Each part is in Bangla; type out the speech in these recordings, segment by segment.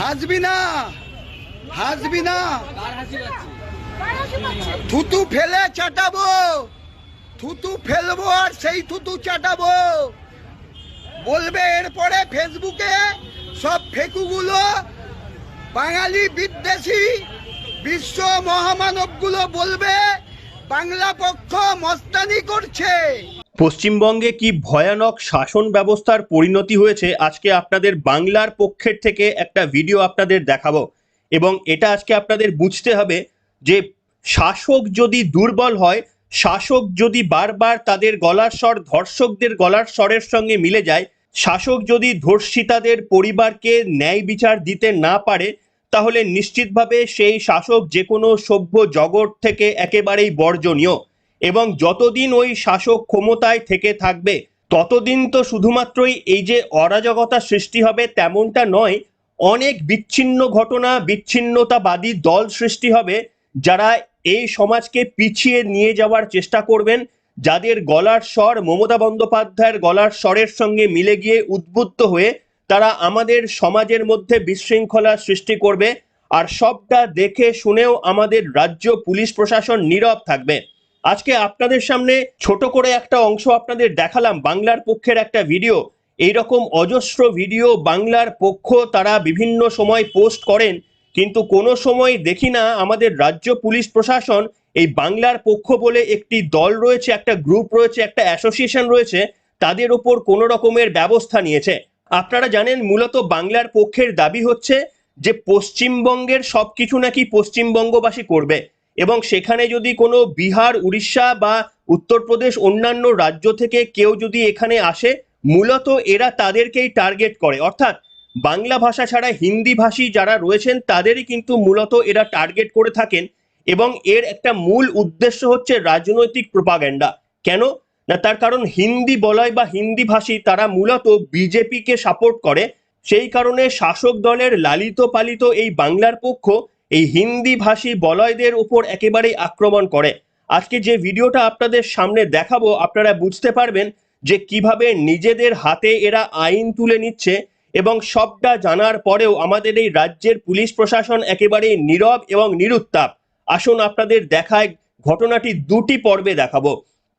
হাসবি না, হাসবি না, থুতু ফেলে চাটাবো, থুতু ফেলবো আর সেই থুতু চাটাবো। বলবে এরপরে ফেসবুকে সব ফেকুগুলো বাঙালি বিদ্বেষী বিশ্ব মহামানবগুলো বলবে বাংলা পক্ষ মস্তানি করছে। পশ্চিমবঙ্গে কি ভয়ানক শাসন ব্যবস্থার পরিণতি হয়েছে আজকে আপনাদের বাংলার পক্ষের থেকে একটা ভিডিও আপনাদের দেখাবো। এবং এটা আজকে আপনাদের বুঝতে হবে যে শাসক যদি দুর্বল হয়, শাসক যদি বারবার তাদের গলার স্বর ধর্ষকদের গলার স্বরের সঙ্গে মিলে যায়, শাসক যদি ধর্ষিতাদের পরিবারকে ন্যায় বিচার দিতে না পারে, তাহলে নিশ্চিতভাবে সেই শাসক যে কোনো সভ্য জগৎ থেকে একেবারেই বর্জনীয়। এবং যতদিন ওই শাসক ক্ষমতায় থেকে থাকবে ততদিন তো শুধুমাত্রই এই যে অরাজকতা সৃষ্টি হবে তেমনটা নয়, অনেক বিচ্ছিন্ন ঘটনা, বিচ্ছিন্নতাবাদী দল সৃষ্টি হবে যারা এই সমাজকে পিছিয়ে নিয়ে যাওয়ার চেষ্টা করবেন, যাদের গলার স্বর মমতা বন্দ্যোপাধ্যায়ের গলার স্বরের সঙ্গে মিলে গিয়ে উদ্বুদ্ধ হয়ে তারা আমাদের সমাজের মধ্যে বিশৃঙ্খলা সৃষ্টি করবে। আর সবটা দেখে শুনেও আমাদের রাজ্য পুলিশ প্রশাসন নীরব থাকবে। আজকে আপনাদের সামনে ছোট করে একটা অংশ আপনাদের দেখালাম বাংলার পক্ষের একটা ভিডিও। এইরকম অজস্র ভিডিও বাংলার পক্ষ তারা বিভিন্ন সময় পোস্ট করেন, কিন্তু কোনো সময় দেখি না আমাদের রাজ্য পুলিশ প্রশাসন এই বাংলার পক্ষ বলে একটি দল রয়েছে, একটা গ্রুপ রয়েছে, একটা অ্যাসোসিয়েশন রয়েছে, তাদের ওপর কোনো রকমের ব্যবস্থা নিয়েছে। আপনারা জানেন মূলত বাংলার পক্ষের দাবি হচ্ছে যে পশ্চিমবঙ্গের সবকিছু নাকি পশ্চিমবঙ্গবাসী করবে, এবং সেখানে যদি কোনো বিহার, উড়িষ্যা বা উত্তরপ্রদেশ অন্যান্য রাজ্য থেকে কেউ যদি এখানে আসে, মূলত এরা তাদেরকেই টার্গেট করে। অর্থাৎ বাংলা ভাষা ছাড়া হিন্দি ভাষী যারা রয়েছেন তাদেরই কিন্তু মূলত এরা টার্গেট করে থাকেন। এবং এর একটা মূল উদ্দেশ্য হচ্ছে রাজনৈতিক প্রোপাগ্যান্ডা। কেন না, তার কারণ হিন্দি বলয় বা হিন্দি ভাষী তারা মূলত বিজেপিকে সাপোর্ট করে। সেই কারণে শাসক দলের লালিত পালিত এই বাংলার পক্ষ এই হিন্দি ভাষী বলয়দের উপর একেবারেই আক্রমণ করে। আজকে যে ভিডিওটা আপনাদের সামনে দেখাবো আপনারা বুঝতে পারবেন যে কিভাবে নিজেদের হাতে এরা আইন তুলে নিচ্ছে। এবং সবটা জানার পরেও আমাদের এই রাজ্যের পুলিশ প্রশাসন একেবারেই নীরব এবং নিরুত্তাপ। আসুন আপনাদের দেখায়, ঘটনাটি দুটি পর্বে দেখাবো।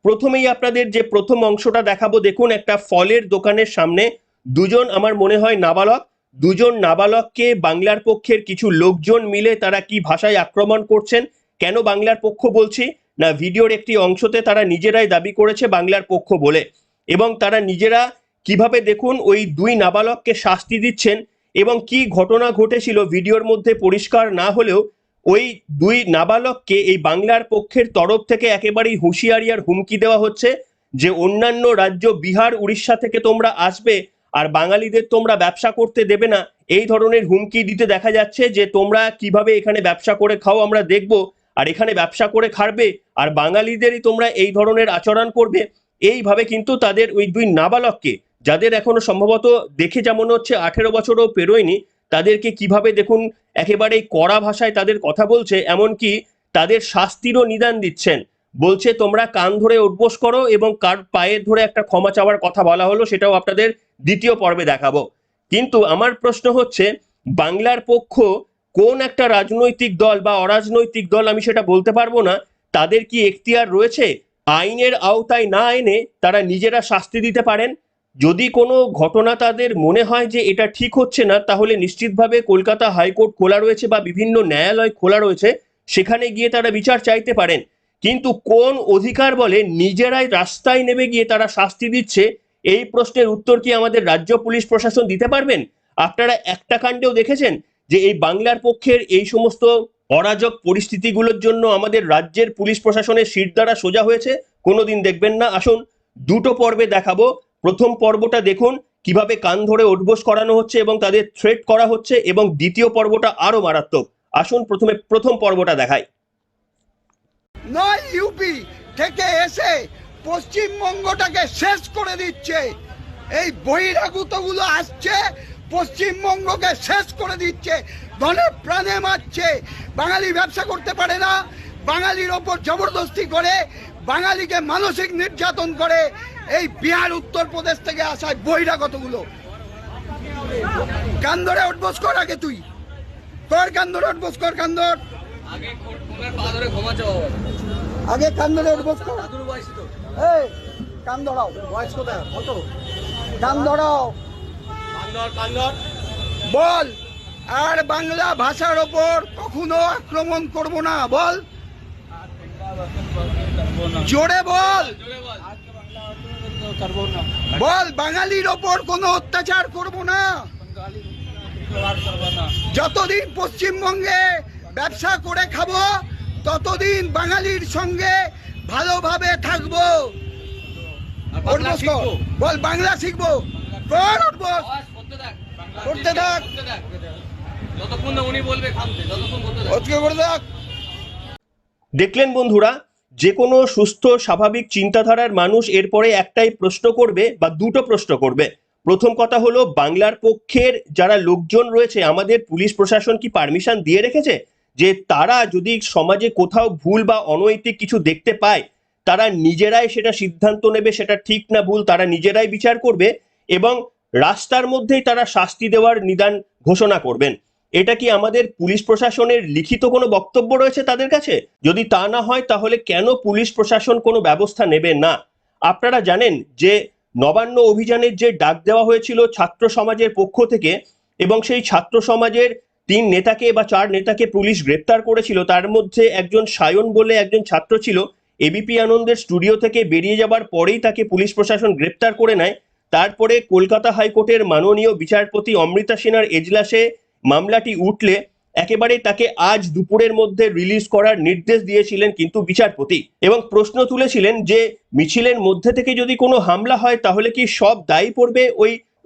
প্রথমেই আপনাদের যে প্রথম অংশটা দেখাবো, দেখুন একটা ফলের দোকানের সামনে দুজন, আমার মনে হয় নাবালক, দুজন নাবালককে বাংলার পক্ষের কিছু লোকজন মিলে তারা কি ভাষায় আক্রমণ করছেন। কেন বাংলার পক্ষ বলছি না, ভিডিওর একটি অংশতে তারা নিজেরাই দাবি করেছে বাংলার পক্ষ বলে, এবং তারা নিজেরা কিভাবে দেখুন ওই দুই নাবালককে শাস্তি দিচ্ছেন। এবং কি ঘটনা ঘটেছিল ভিডিওর মধ্যে পরিষ্কার না হলেও ওই দুই নাবালককে এই বাংলার পক্ষের তরফ থেকে একেবারেই হুঁশিয়ারি আর হুমকি দেওয়া হচ্ছে যে অন্যান্য রাজ্য বিহার, উড়িষ্যা থেকে তোমরা আসবে আর বাঙালিদের তোমরা ব্যবসা করতে দেবে না, এই ধরনের হুমকি দিতে দেখা যাচ্ছে যে তোমরা কিভাবে এখানে ব্যবসা করে খাও আমরা দেখব, আর এখানে ব্যবসা করে খাবে আর বাঙালিদেরই তোমরা এই ধরনের আচরণ করবে। এইভাবে কিন্তু তাদের ওই দুই নাবালককে, যাদের এখনো সম্ভবত দেখে যেমন হচ্ছে 18 বছরও পেরোয়নি, তাদেরকে কিভাবে দেখুন একেবারেই কড়া ভাষায় তাদের কথা বলছে, এমনকি তাদের শাস্তিরও নিদান দিচ্ছেন। বলছে তোমরা কান ধরে উঠবোস করো, এবং কার পায়ে ধরে একটা ক্ষমা চাওয়ার কথা বলা হলো, সেটাও আপনাদের দ্বিতীয় পর্বে দেখাবো। কিন্তু আমার প্রশ্ন হচ্ছে বাংলার পক্ষ কোন একটা রাজনৈতিক দল বা অরাজনৈতিক দল আমি সেটা বলতে পারবো না, তাদের কি এখতিয়ার রয়েছে আইনের আওতায় না এনে তারা নিজেরা শাস্তি দিতে পারেন? যদি কোনো ঘটনা তাদের মনে হয় যে এটা ঠিক হচ্ছে না, তাহলে নিশ্চিতভাবে কলকাতা হাইকোর্ট খোলা রয়েছে বা বিভিন্ন ন্যায়ালয় খোলা রয়েছে, সেখানে গিয়ে তারা বিচার চাইতে পারেন। কিন্তু কোন অধিকার বলে নিজেরাই রাস্তায় নেমে গিয়ে তারা শাস্তি দিচ্ছে, এই প্রশ্নের উত্তর কি আমাদের রাজ্য পুলিশ প্রশাসন দিতে পারবেন? আপনারা একটা কাণ্ডেও দেখেছেন যে এই বাংলার পক্ষের এই সমস্ত অরাজক পরিস্থিতিগুলোর জন্য আমাদের রাজ্যের পুলিশ প্রশাসনের শিরদাঁড়া সোজা হয়েছে? কোনোদিন দেখবেন না। আসুন দুটো পর্বে দেখাবো। প্রথম পর্বটা দেখুন কিভাবে কান ধরে উঠবোস করানো হচ্ছে এবং তাদের থ্রেট করা হচ্ছে, এবং দ্বিতীয় পর্বটা আরো মারাত্মক। আসুন প্রথমে প্রথম পর্বটা দেখাই। নয় ইউপি থেকে এসে পশ্চিমবঙ্গটাকে শেষ করে দিচ্ছে। এই বহিরাগতগুলো আসছে পশ্চিমবঙ্গকে শেষ করে দিচ্ছে, ধনে প্রাণে মারছে। বাঙালি ব্যবসা করতে পারে না, বাঙালির ওপর জবরদস্তি করে, বাঙালিকে মানসিক নির্যাতন করে এই বিহার, উত্তরপ্রদেশ থেকে আসা বহিরাগতগুলো। কান ধরে উঠবোস কর আগে তুই। কর কান ধরে উঠ বস, কর কান ধর, আগে কান ধরে উঠ বস কর। এই কান ধরাও, বয়স কোথায়, কত কান ধরাও, বল আর বাংলা ভাষার ওপর কখনো আক্রমণ করব না, বল জোরে বল, বল বাঙালির ওপর কোনো অত্যাচার করব না, যতদিন পশ্চিমবঙ্গে ব্যবসা করে খাবো ততদিন বাঙালির সঙ্গে ভালোভাবে থাকবো। বল বাংলা শিখবো, কর উঠবস, করতে থাক, দেখলেন বন্ধুরা, যে কোনো সুস্থ স্বাভাবিক চিন্তাধারার মানুষ এরপরে একটাই প্রশ্ন করবে বা দুটো প্রশ্ন করবে। প্রথম কথা হলো, বাংলার পক্ষের যারা লোকজন রয়েছে, আমাদের পুলিশ প্রশাসন কি পারমিশন দিয়ে রেখেছে যে তারা যদি সমাজে কোথাও ভুল বা অনৈতিক কিছু দেখতে পায় তারা নিজেরাই সেটা সিদ্ধান্ত নেবে, সেটা ঠিক না ভুল তারা নিজেরাই বিচার করবে এবং রাস্তার মধ্যেই তারা শাস্তি দেওয়ার নিদান ঘোষণা করবেন? এটা কি আমাদের পুলিশ প্রশাসনের লিখিত কোনো বক্তব্য রয়েছে তাদের কাছে? যদি তা না হয় তাহলে কেন পুলিশ প্রশাসন কোনো ব্যবস্থা নেবে না? আপনারা জানেন যে নবান্ন অভিযানের যে ডাক দেওয়া হয়েছিল ছাত্র সমাজের পক্ষ থেকে এবং সেই ছাত্র সমাজের 3 নেতাকে বা 4 নেতাকে পুলিশ গ্রেপ্তার করেছিল, তার মধ্যে একজন সায়ন বলে একজন ছাত্র ছিল। এবিপি আনন্দের স্টুডিও থেকে বেরিয়ে যাবার পরেই তাকে পুলিশ প্রশাসন গ্রেপ্তার করে নেয়। তারপরে কলকাতা হাইকোর্টের মাননীয় বিচারপতি অমৃতা সিনহার এজলাসে মামলাটি উঠলে একেবারে তাকে আজ দুপুরের মধ্যে রিলিজ করার নির্দেশ দিয়েছিলেন কিন্তু বিচারপতি, এবং প্রশ্ন তুলেছিলেন যে মিছিলের মধ্যে থেকে যদি কোনো হামলা হয় তাহলে কি সব দায়ী পড়বে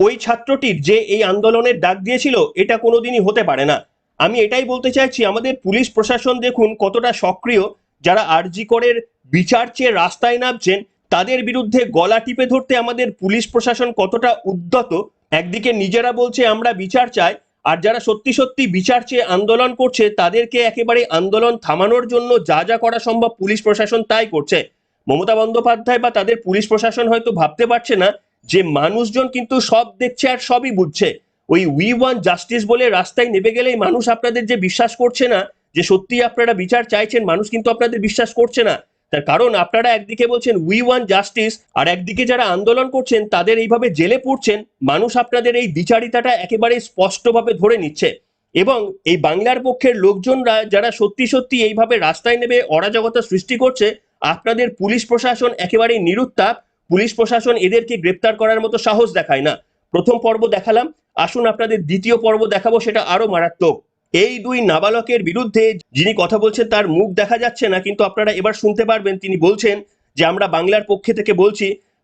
ওই ছাত্রটির যে এই আন্দোলনের ডাক দিয়েছিল? এটা কোনোদিনই হতে পারে না। আমি এটাই বলতে চাইছি, আমাদের পুলিশ প্রশাসন দেখুন কতটা সক্রিয়। যারা আরজি করের বিচার চেয়ে রাস্তায় নামছেন তাদের বিরুদ্ধে গলা টিপে ধরতে আমাদের পুলিশ প্রশাসন কতটা উদ্যত। একদিকে নিজেরা বলছে আমরা বিচার চাই, আর যারা সত্যি সত্যি বিচার চেয়ে আন্দোলন করছে তাদেরকে একেবারে আন্দোলন থামানোর জন্য যা যা করা সম্ভব পুলিশ প্রশাসন তাই করছে। মমতা বন্দ্যোপাধ্যায় বা তাদের পুলিশ প্রশাসন হয়তো ভাবতে পারছে না যে মানুষজন কিন্তু সব দেখছে আর সবই বুঝছে। ওই উই ওয়ান্ট জাস্টিস বলে রাস্তায় নেমে গেলেই মানুষ আপনাদের যে বিশ্বাস করছে না যে সত্যি আপনারা বিচার চাইছেন, মানুষ কিন্তু আপনাদের বিশ্বাস করছে না। তার কারণ আপনারা একদিকে বলছেন উই ওয়ান্ট জাস্টিস, আর একদিকে যারা আন্দোলন করছেন তাদের এইভাবে জেলে পুরছেন। মানুষ আপনাদের এই দ্বিচারিতাটা একেবারে স্পষ্টভাবে ধরে নিচ্ছে এবং এই বাংলার পক্ষের লোকজনরা যারা সত্যি সত্যি এইভাবে রাস্তায় নেমে অরাজকতা সৃষ্টি করছে, আপনাদের পুলিশ প্রশাসন একেবারে নিরুত্তাপ। পুলিশ প্রশাসন এদেরকে গ্রেপ্তার করার মতো সাহস দেখায় না। প্রথম পর্ব দেখালাম, আসুন আপনাদের দ্বিতীয় পর্ব দেখাবো, সেটা আরো মারাত্মক। এই 2 নাবালকের বিরুদ্ধে যিনি কথা বলছেন তার মুখ দেখা যাচ্ছে না, কিন্তু আপনারা এবার শুনতে পারবেন। তিনি বলছেন যে আমরা বাংলার পক্ষে থেকে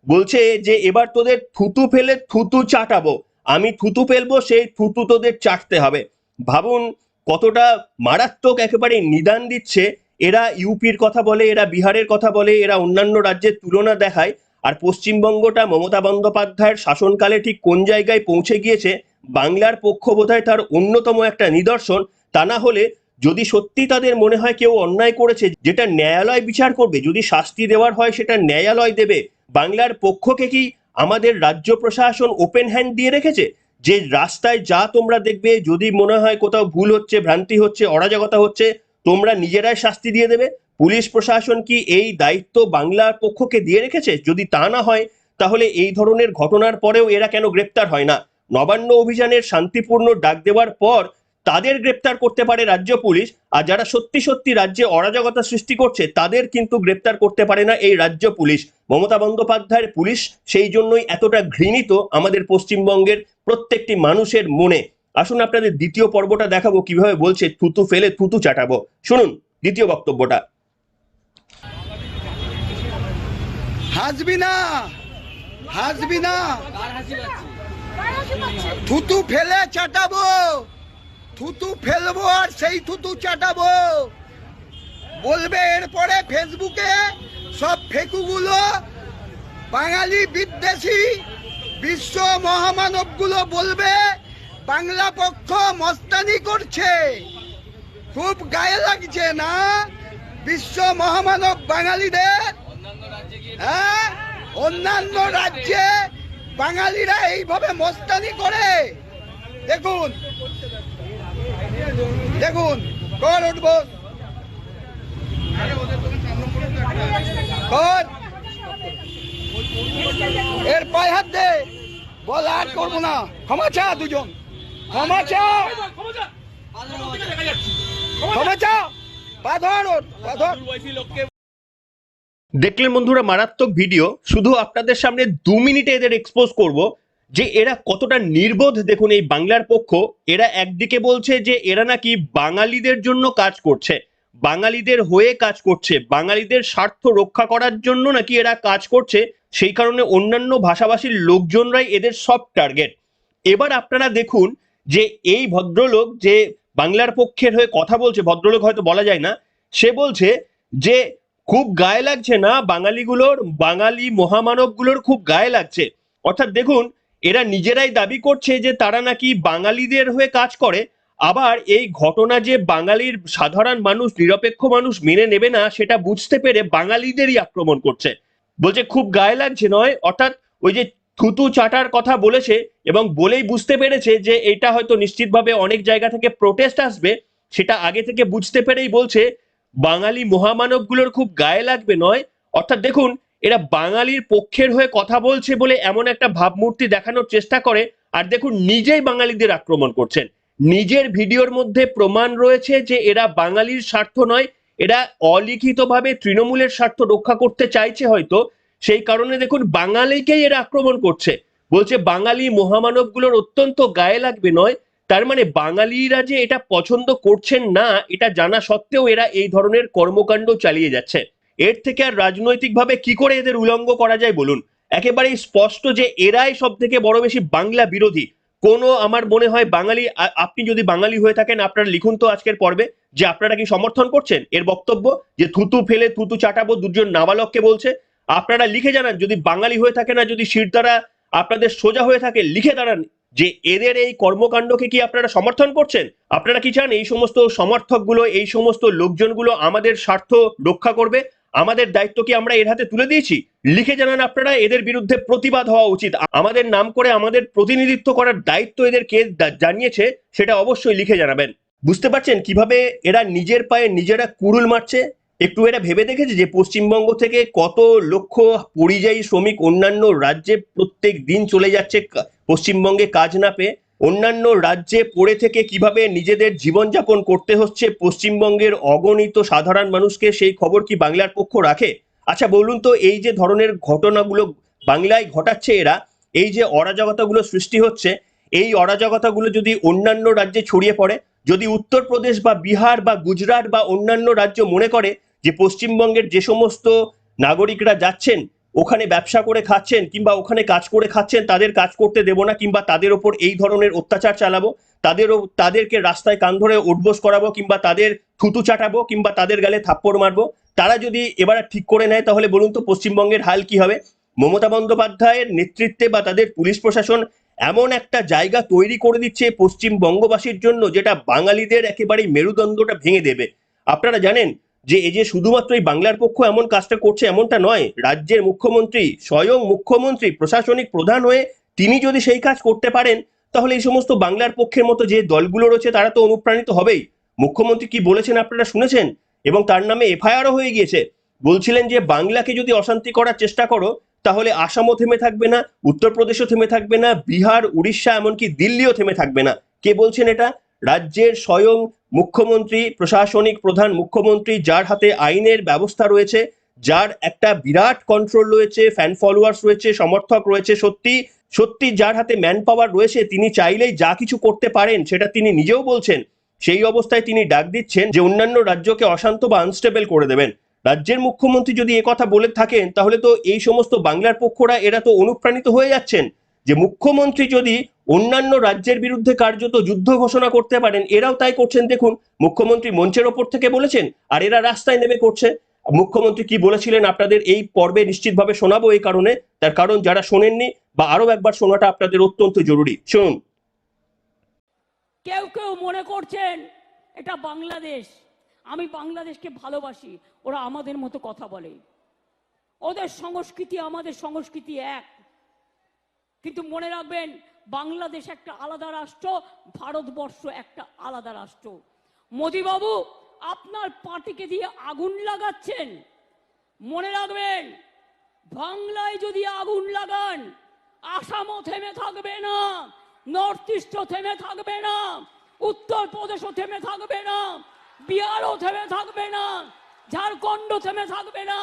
বলছে যে এবার তোদের থুতু ফেলে থুতু চাটাবো, আমি থুতু ফেলবো, সেই থুতু তোদের চাটতে হবে। ভাবুন কতটা মারাত্মক একেবারে নিদান দিচ্ছে। এরা ইউপির কথা বলে, এরা বিহারের কথা বলে, এরা অন্যান্য রাজ্যের তুলনা দেখায়, আর পশ্চিমবঙ্গটা মমতা বন্দ্যোপাধ্যায়ের শাসনকালে ঠিক কোন জায়গায় পৌঁছে গিয়েছে বাংলার পক্ষ বোধহয় তার অন্যতম একটা নিদর্শন। তা না হলে যদি সত্যি তাদের মনে হয় কেউ অন্যায় করেছে, যেটা ন্যায়ালয় বিচার করবে, যদি শাস্তি দেওয়ার হয় সেটা ন্যায়ালয় দেবে। বাংলার পক্ষকে কি আমাদের রাজ্য প্রশাসন ওপেন হ্যান্ড দিয়ে রেখেছে যে রাস্তায় যা তোমরা দেখবে, যদি মনে হয় কোথাও ভুল হচ্ছে, ভ্রান্তি হচ্ছে, অরাজকতা হচ্ছে, তোমরা নিজেরাই শাস্তি দিয়ে দেবে? পুলিশ প্রশাসন কি এই দায়িত্ব বাংলার পক্ষকে দিয়ে রেখেছে? যদি তা না হয় তাহলে এই ধরনের ঘটনার পরেও এরা কেন গ্রেপ্তার হয় না? নবান্ন অভিযানের শান্তিপূর্ণ ডাক দেওয়ার পর তাদের গ্রেপ্তার করতে পারে রাজ্য পুলিশ, আর যারা সত্যি সত্যি রাজ্যে অরাজকতা সৃষ্টি করছে তাদের কিন্তু গ্রেপ্তার করতে পারে না এই রাজ্য পুলিশ। মমতা বন্দ্যোপাধ্যায়ের পুলিশ সেই জন্যই এতটা ঘৃণিত আমাদের পশ্চিমবঙ্গের প্রত্যেকটি মানুষের মনে। আসুন আপনাদের দ্বিতীয় পর্বটা দেখাবো, কিভাবে বলছে থুতু ফেলে থুতু চাটাবো। শুনুন দ্বিতীয় বক্তব্যটা। হাসবি না, হাসবি না, থুতু ফেলে চাটাবো, থুতু ফেলবো আর সেই থুতু চাটাবো বলবে। এরপরে ফেসবুকে সব ফেকুগুলো বাঙালি বিদ্বেষী বিশ্ব মহামানবগুলো বলবে বাংলা পক্ষ মস্তানি করছে। খুব গায়ে লাগছে না বিশ্ব মহামানব বাঙালিদের? হ্যাঁ, অন্যান্য রাজ্যে বাঙালিরা এইভাবে মস্তানি করে। দেখুন দেখুন, কর উঠবো, কর এর পায়ে হাত দে, বল আর করবো না, ক্ষমা চা, দুজন ক্ষমা চা, ক্ষমা চা, পা ধর ওর, পা ধর। দেখলেন বন্ধুরা মারাত্মক ভিডিও। শুধু আপনাদের সামনে 2 মিনিটে এদের এক্সপোজ করব যে এরা কতটা নির্বোধ। দেখুন এই বাংলার পক্ষ, এরা একদিকে বলছে যে এরা নাকি বাঙালিদের জন্য কাজ করছে, বাঙালিদের হয়ে কাজ করছে, বাঙালিদের স্বার্থ রক্ষা করার জন্য নাকি এরা কাজ করছে, সেই কারণে অন্যান্য ভাষাভাষীর লোকজনরাই এদের সব টার্গেট। এবার আপনারা দেখুন যে এই ভদ্রলোক যে বাংলার পক্ষের হয়ে কথা বলছে, ভদ্রলোক হয়তো বলা যায় না, সে বলছে যে খুব গায়ে লাগছে না বাঙালিগুলোর, বাঙালি মহামানবগুলোর খুব গায়ে লাগছে। অর্থাৎ দেখুন এরা নিজেরাই দাবি করছে যে তারা নাকি বাঙালিদের হয়ে কাজ করে, আবার এই ঘটনা যে বাঙালির সাধারণ মানুষ, নিরপেক্ষ মানুষ মেনে নেবে না সেটা বুঝতে পেরে বাঙালিদেরই আক্রমণ করছে। বলছে খুব গায়ে লাগছে নয়, অর্থাৎ ওই যে থুতু চাটার কথা বলেছে এবং বলেই বুঝতে পেরেছে যে এটা হয়তো নিশ্চিতভাবে অনেক জায়গা থেকে প্রোটেস্ট আসবে, সেটা আগে থেকে বুঝতে পেরেই বলছে বাঙালি মহামানবগুলোর খুব গায়ে লাগবে নয়। অর্থাৎ দেখুন এরা বাঙালির পক্ষের হয়ে কথা বলছে বলে এমন একটা ভাবমূর্তি দেখানোর চেষ্টা করে, আর দেখুন নিজেই বাঙালিদের আক্রমণ করছেন। নিজের ভিডিওর মধ্যে প্রমাণ রয়েছে যে এরা বাঙালির স্বার্থ নয়, এরা অলিখিতভাবে তৃণমূলের স্বার্থ রক্ষা করতে চাইছে হয়তো, সেই কারণে দেখুন বাঙালিকেই এরা আক্রমণ করছে। বলছে বাঙালি মহামানবগুলোর অত্যন্ত গায়ে লাগবে নয়, তার মানে বাঙালিরা যে এটা পছন্দ করছেন না এটা জানা সত্ত্বেও এরা এই ধরনের কর্মকাণ্ড চালিয়ে যাচ্ছে। এর থেকে আর রাজনৈতিকভাবে কি করে এদের উলঙ্গ করা যায় বলুন? একেবারেই স্পষ্ট যে এরাই সব থেকে বড় বেশি বাংলা বিরোধী। কোনো আমার মনে হয় বাঙালি, আপনি যদি বাঙালি হয়ে থাকেন আপনারা লিখুন তো আজকের পর্বে যে আপনারা কি সমর্থন করছেন এর বক্তব্য, যে থুতু ফেলে থুতু চাটাবো দুজন নাবালককে বলছে। আপনারা লিখে জানান যদি বাঙালি হয়ে থাকেন, আর যদি শিরদাঁড়া আপনাদের সোজা হয়ে থাকে লিখে দাঁড়ান যে এদের এই কর্মকাণ্ডকে কি আপনারা সমর্থন করছেন। আপনারা কি চান এই সমস্ত সমর্থকগুলো, এই সমস্ত লোকজনগুলো আমাদের স্বার্থ রক্ষা করবে? আমাদের দায়িত্ব কি আমরা এর হাতে তুলে দিয়েছি? লিখে জানান আপনারা এদের বিরুদ্ধে প্রতিবাদ হওয়া উচিত, আমাদের নাম করে আমাদের প্রতিনিধিত্ব করার দায়িত্ব এদের কে জানিয়েছে সেটা অবশ্যই লিখে জানাবেন। বুঝতে পারছেন কিভাবে এরা নিজের পায়ে নিজেরা কুড়ুল মারছে? একটু এরা ভেবে দেখেছে যে পশ্চিমবঙ্গ থেকে কত লক্ষ পরিযায়ী শ্রমিক অন্যান্য রাজ্যে প্রত্যেক দিন চলে যাচ্ছে পশ্চিমবঙ্গে কাজ না পেয়ে, অন্যান্য রাজ্যে পড়ে থেকে কিভাবে নিজেদের জীবনযাপন করতে হচ্ছে পশ্চিমবঙ্গের অগণিত সাধারণ মানুষকে, সেই খবর কি বাংলার পক্ষ রাখে? আচ্ছা বলুন তো, এই যে ধরনের ঘটনাগুলো বাংলায় ঘটাচ্ছে এরা, এই যে অরাজকতাগুলো সৃষ্টি হচ্ছে, এই অরাজকতাগুলো যদি অন্যান্য রাজ্যে ছড়িয়ে পড়ে, যদি উত্তরপ্রদেশ বা বিহার বা গুজরাট বা অন্যান্য রাজ্য মনে করে যে পশ্চিমবঙ্গের যে সমস্ত নাগরিকরা যাচ্ছেন ওখানে ব্যবসা করে খাচ্ছেন কিংবা ওখানে কাজ করে খাচ্ছেন তাদের কাজ করতে দেব না, কিংবা তাদের ওপর এই ধরনের অত্যাচার চালাবো, তাদেরকে রাস্তায় কান ধরে উঠবোস করাবো, কিংবা তাদের থুতু চাটাবো, কিংবা তাদের গালে থাপ্পড় মারবো, তারা যদি এবার ঠিক করে নেয় তাহলে বলুন তো পশ্চিমবঙ্গের হাল কি হবে? মমতা বন্দ্যোপাধ্যায়ের নেতৃত্বে বা তাদের পুলিশ প্রশাসন এমন একটা জায়গা তৈরি করে দিচ্ছে পশ্চিমবঙ্গবাসীর জন্য যেটা বাঙালিদের একেবারেই মেরুদণ্ডটা ভেঙে দেবে। আপনারা জানেন যে এই যে শুধুমাত্র এই বাংলার পক্ষ এমন কাজটা করছে এমনটা নয়, রাজ্যের মুখ্যমন্ত্রী, স্বয়ং মুখ্যমন্ত্রী প্রশাসনিক প্রধান হয়ে তিনি যদি সেই কাজ করতে পারেন তাহলে এই সমস্ত বাংলার পক্ষের মতো যে দলগুলো রয়েছে তারা তো অনুপ্রাণিত হবেই। মুখ্যমন্ত্রী কি বলেছেন আপনারা শুনেছেন, এবং তার নামে এফআইআরও হয়ে গিয়েছে। বলছিলেন যে বাংলাকে যদি অশান্তি করার চেষ্টা করো তাহলে আসামও থেমে থাকবে না, উত্তরপ্রদেশও থেমে থাকবে না, বিহার, উড়িষ্যা, এমনকি দিল্লিও থেমে থাকবে না। কে বলছেন এটা? রাজ্যের স্বয়ং মুখ্যমন্ত্রী, প্রশাসনিক প্রধান মুখ্যমন্ত্রী, যার হাতে আইনের ব্যবস্থা রয়েছে, যার একটা বিরাট কন্ট্রোল রয়েছে, ফ্যান ফলোয়ার্স রয়েছে, সমর্থক রয়েছে, সত্যি সত্যি যার হাতে ম্যান পাওয়ার রয়েছে, তিনি চাইলেই যা কিছু করতে পারেন সেটা তিনি নিজেও বলছেন। সেই অবস্থায় তিনি ডাক দিচ্ছেন যে অন্যান্য রাজ্যকে অশান্ত বা আনস্টেবল করে দেবেন। রাজ্যের মুখ্যমন্ত্রী যদি কথা বলে থাকেন তাহলে তো এই সমস্ত বাংলার পক্ষরা এরা তো অনুপ্রাণিত হয়ে যাচ্ছেন যে মুখ্যমন্ত্রী যদি অন্যান্য রাজ্যের বিরুদ্ধে কার্যত যুদ্ধ ঘোষণা করতে পারেন, এরাও তাই করছেন। দেখুন মুখ্যমন্ত্রী মঞ্চের ওপর থেকে বলেছেন আর এরা রাস্তায় নেমে করছে। মুখ্যমন্ত্রী কি বলেছিলেন আপনাদের এই পর্বে নিশ্চিতভাবে শোনাবো, এই কারণে তার কারণ যারা শোনেননি বা আরো একবার শোনাটা আপনাদের অত্যন্ত জরুরি। শুনুন। কেউ কেউ মনে করছেন এটা বাংলাদেশ, আমি বাংলাদেশকে ভালোবাসি, ওরা আমাদের মতো কথা বলে, ওদের সংস্কৃতি আমাদের সংস্কৃতি এক। কিন্তু মনে রাখবেন বাংলাদেশ একটা আলাদা রাষ্ট্র, ভারতবর্ষ একটা আলাদা রাষ্ট্র। মোদিবাবু, আপনার পার্টিকে দিয়ে আগুন লাগাচ্ছেন। মনে রাখবেন, বাংলায় যদি আগুন লাগান, আসামও থেমে থাকবে না, নর্থ ইস্টও থেমে থাকবে না, উত্তরপ্রদেশও থেমে থাকবে না, বিহারও থেমে থাকবে না, ঝাড়খণ্ডও থেমে থাকবে না,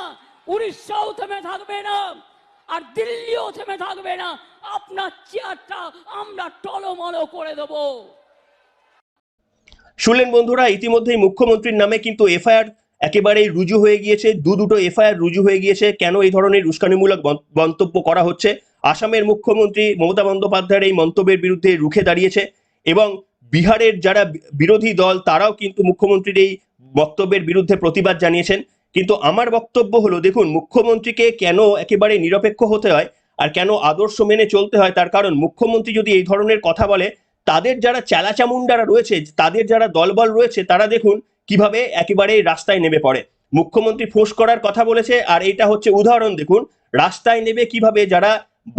উড়িষ্যাও থেমে থাকবে না, আর দিল্লিও থেমে থাকবে না। আপনার চেয়ারটা আমরা টলমল করে দেব। শুনলেন বন্ধুরা, ইতিমধ্যেই মুখ্যমন্ত্রীর নামে কিন্তু এফআইআর একেবারেই রুজু হয়ে গিয়েছে, দুটো এফআইআর রুজু হয়ে গিয়েছে। কেন এই ধরনের উস্কানিমূলক মন্তব্য করা হচ্ছে? আসামের মুখ্যমন্ত্রী মমতা বন্দ্যোপাধ্যায়ের এই মন্তব্যের বিরুদ্ধে রুখে দাঁড়িয়েছে এবং বিহারের যারা বিরোধী দল তারাও কিন্তু মুখ্যমন্ত্রীর এই বক্তব্যের বিরুদ্ধে প্রতিবাদ জানিয়েছেন। কিন্তু আমার বক্তব্য হলো, দেখুন, মুখ্যমন্ত্রীকে কেন একেবারে নিরপেক্ষ হতে হয় আর কেন আদর্শ মেনে চলতে হয়, তার কারণ মুখ্যমন্ত্রী যদি এই ধরনের কথা বলে, তাদের যারা চেলাচামুন্ডারা রয়েছে, তাদের যারা দলবল রয়েছে, তারা দেখুন কিভাবে একেবারে রাস্তায় নেমে পড়ে। মুখ্যমন্ত্রী ফোঁস করার কথা বলেছে, আর এটা হচ্ছে উদাহরণ। দেখুন রাস্তায় নেমে কিভাবে যারা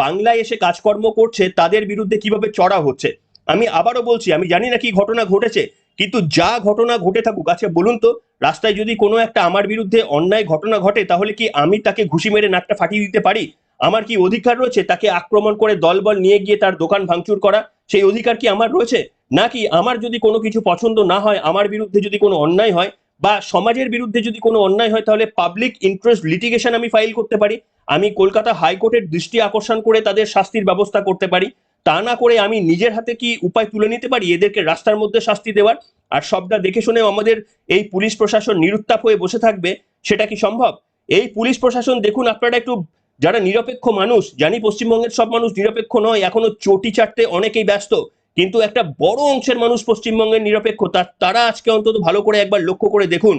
বাংলায় এসে কাজকর্ম করছে তাদের বিরুদ্ধে কিভাবে চড়াও হচ্ছে। আমি আবারও বলছি, আমি জানি না কি ঘটনা ঘটেছে, কিন্তু যা ঘটনা ঘটে থাকুক, আচ্ছা বলুন তো, রাস্তায় যদি কোনো একটা আমার বিরুদ্ধে অন্যায় ঘটনা ঘটে, তাহলে কি আমি তাকে ঘুষি মেরে নাকটা ফাটিয়ে দিতে পারি? আমার কি অধিকার রয়েছে তাকে আক্রমণ করে দলবল নিয়ে গিয়ে তার দোকান ভাঙচুর করা? সেই অধিকার কি আমার রয়েছে? নাকি আমার যদি কোনো কিছু পছন্দ না হয়, আমার বিরুদ্ধে যদি কোনো অন্যায় হয় বা সমাজের বিরুদ্ধে যদি কোনো অন্যায় হয়, তাহলে পাবলিক ইন্টারেস্ট লিটিগেশন আমি ফাইল করতে পারি, আমি কলকাতা হাইকোর্টের দৃষ্টি আকর্ষণ করে তাদের শাস্তির ব্যবস্থা করতে পারি। তা না করে আমি নিজের হাতে কি উপায় তুলে নিতে পারি এদেরকে রাস্তার মধ্যে শাস্তি দেওয়ার? আর সবটা দেখে শুনেও আমাদের এই পুলিশ প্রশাসন নিরুত্তাপ হয়ে বসে থাকবে, সেটা কি সম্ভব? এই পুলিশ প্রশাসন দেখুন, আপনারা একটু, যারা নিরপেক্ষ মানুষ, জানি পশ্চিমবঙ্গের সব মানুষ নিরপেক্ষ নয়, এখনো চটি চাটতে অনেকেই ব্যস্ত, কিন্তু একটা বড় অংশের মানুষ পশ্চিমবঙ্গের নিরপেক্ষ। তারা আজকে অন্তত ভালো করে একবার লক্ষ্য করে দেখুন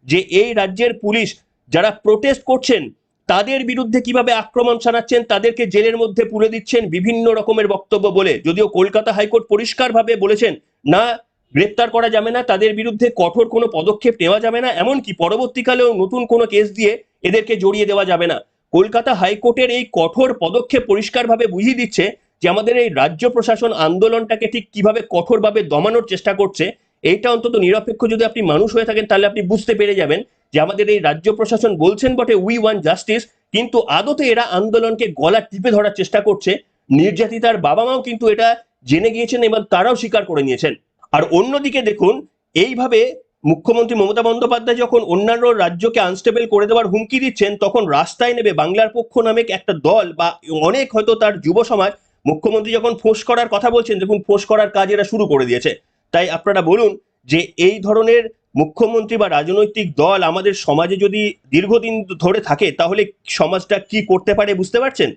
যে এই রাজ্যের পুলিশ যারা প্রোটেস্ট করছেন তাদের বিরুদ্ধে কিভাবে আক্রমণ চালাচ্ছেন, তাদেরকে জেলের মধ্যে পুরে দিচ্ছেন বিভিন্ন রকমের বক্তব্য বলে। যদিও কলকাতা হাইকোর্ট পরিষ্কারভাবে বলেছেন না, গ্রেপ্তার করা যাবে না, তাদের বিরুদ্ধে কঠোর কোনো পদক্ষেপ নেওয়া যাবে না, এমনকি পরবর্তীকালেও নতুন কোনো কেস দিয়ে এদেরকে জড়িয়ে দেওয়া যাবে না। কলকাতা হাইকোর্টের এই কঠোর পদক্ষেপ পরিষ্কারভাবে বুঝিয়ে দিচ্ছে যে আমাদের এই রাজ্য প্রশাসন আন্দোলনটাকে ঠিক কিভাবে কঠোরভাবে দমানোর চেষ্টা করছে। এইটা অন্তত নিরপেক্ষ যদি আপনি মানুষ হয়ে থাকেন, তাহলে আপনি বুঝতে পেরে যাবেন যে আমাদের এই রাজ্য প্রশাসন বলছেন বটে উই ওয়ান্ট জাস্টিস, কিন্তু আদতে এরা আন্দোলনকে গলা টিপে ধরার চেষ্টা করছে। নির্যাতিতার বাবা মাও কিন্তু এটা জেনে গিয়েছেন এবং তারাও স্বীকার করে নিয়েছেন। আর অন্যদিকে দেখুন, এইভাবে মুখ্যমন্ত্রী মমতা বন্দ্যোপাধ্যায় যখন অন্যান্য রাজ্যকে আনস্টেবল করে দেওয়ার হুমকি দিচ্ছেন, তখন রাস্তায় নেবে বাংলার পক্ষ নামে একটা দল বা অনেক হয়তো তার যুব সমাজ মুখ্যমন্ত্রী যখন ফোঁস করার কথা বলছেন, দেখুন ফোঁস করার কাজ এরা শুরু করে দিয়েছে। তাই আপনারা বলুন যে এই ধরনের মুখ্যমন্ত্রী বা রাজনৈতিক দল আমাদের সমাজে যদি দীর্ঘদিন ধরে থাকে, তাহলে সমাজটা কি করতে পারে বুঝতে পারছেন?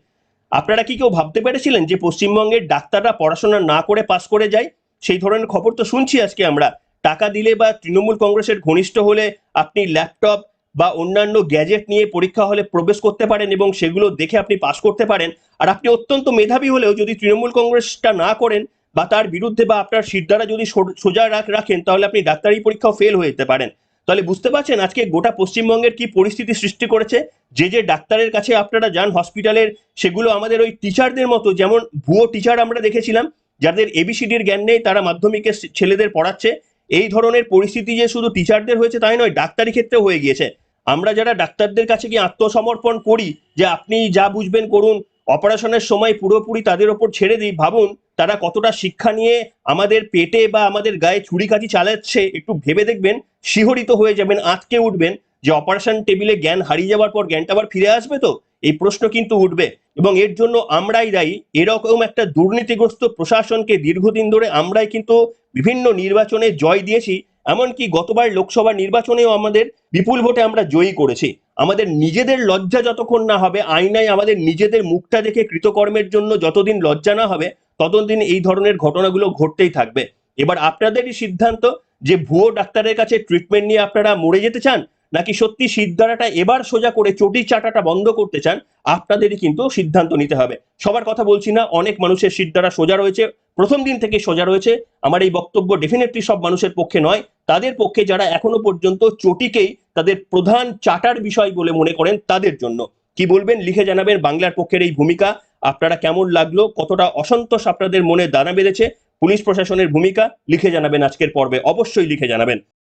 আপনারা কি কেউ ভাবতে পেরেছিলেন যে পশ্চিমবঙ্গের ডাক্তাররা পড়াশোনা না করে পাশ করে যায়? সেই ধরনের খবর তো শুনছি আজকে আমরা। টাকা দিলে বা তৃণমূল কংগ্রেসের ঘনিষ্ঠ হলে আপনি ল্যাপটপ বা অন্যান্য গ্যাজেট নিয়ে পরীক্ষা হলে প্রবেশ করতে পারেন এবং সেগুলো দেখে আপনি পাশ করতে পারেন। আর আপনি অত্যন্ত মেধাবী হলেও যদি তৃণমূল কংগ্রেসটা না করেন বা তার বিরুদ্ধে বা আপনার সিদ্ধারা যদি সোজা রাখেন, তাহলে আপনি ডাক্তারি পরীক্ষাও ফেল হয়ে যেতে পারেন। তাহলে বুঝতে পারছেন আজকে গোটা পশ্চিমবঙ্গের কি পরিস্থিতি সৃষ্টি করেছে। যে ডাক্তারের কাছে আপনারা যান হসপিটালের, সেগুলো আমাদের ওই টিচারদের মতো, যেমন ভুয়ো টিচার আমরা দেখেছিলাম, যাদের এবিসিডির জ্ঞান নেই, তারা মাধ্যমিকের ছেলেদের পড়াচ্ছে। এই ধরনের পরিস্থিতি যে শুধু টিচারদের হয়েছে তাই নয়, ডাক্তারি ক্ষেত্রেও হয়ে গিয়েছে। আমরা যারা ডাক্তারদের কাছে গিয়ে আত্মসমর্পণ করি যে আপনি যা বুঝবেন করুন, অপারেশনের সময় পুরোপুরি তাদের ওপর ছেড়ে দিই, ভাবুন তারা কতটা শিক্ষা নিয়ে আমাদের পেটে বা আমাদের গায়ে ছুরিকাঠি চালাচ্ছে। একটু ভেবে দেখবেন, শিহরিত হয়ে যাবেন, আঁতকে উঠবেন যে অপারেশন টেবিলে জ্ঞান হারিয়ে যাওয়ার পর জ্ঞানটা আবার ফিরে আসবে তো? এই প্রশ্ন কিন্তু উঠবে এবং এর জন্য আমরাই দায়ী। এরকম একটা দুর্নীতিগ্রস্ত প্রশাসনকে দীর্ঘদিন ধরে আমরাই কিন্তু বিভিন্ন নির্বাচনে জয় দিয়েছি। এমনকি গতবার লোকসভা নির্বাচনেও আমাদের বিপুল ভোটে আমরা জয়ী করেছি। আমাদের নিজেদের লজ্জা যতক্ষণ না হবে, আয়নায় আমাদের নিজেদের মুখটা দেখে কৃতকর্মের জন্য যতদিন লজ্জা না হবে, ততদিন এই ধরনের ঘটনাগুলো ঘটতেই থাকবে। এবার আপনাদেরই সিদ্ধান্ত যে ভুয়ো ডাক্তারের কাছে ট্রিটমেন্ট নিয়ে আপনারা মরে যেতে চান, নাকি সত্যি সিদ্ধারাটা এবার সোজা করে চটি চাটাটা বন্ধ করতে চান। আপনাদেরই কিন্তু সিদ্ধান্ত নিতে হবে। সবার কথা বলছি না, অনেক মানুষের সিদ্ধারা সোজা রয়েছে, প্রথম দিন থেকে সোজা রয়েছে। আমার এই বক্তব্য ডেফিনেটলি সব মানুষের পক্ষে নয়, তাদের পক্ষে যারা এখনো পর্যন্ত চটিকেই তাদের প্রধান চাটার বিষয় বলে মনে করেন, তাদের জন্য। কি বলবেন লিখে জানাবেন বাংলার পক্ষের এই ভূমিকা। আপনারা কেমন লাগলো, কতটা অসন্তোষ আপনাদের মনে দানা বেঁধেছে, পুলিশ প্রশাসনের ভূমিকা লিখে জানাবেন আজকের পর্বে, অবশ্যই লিখে জানাবেন।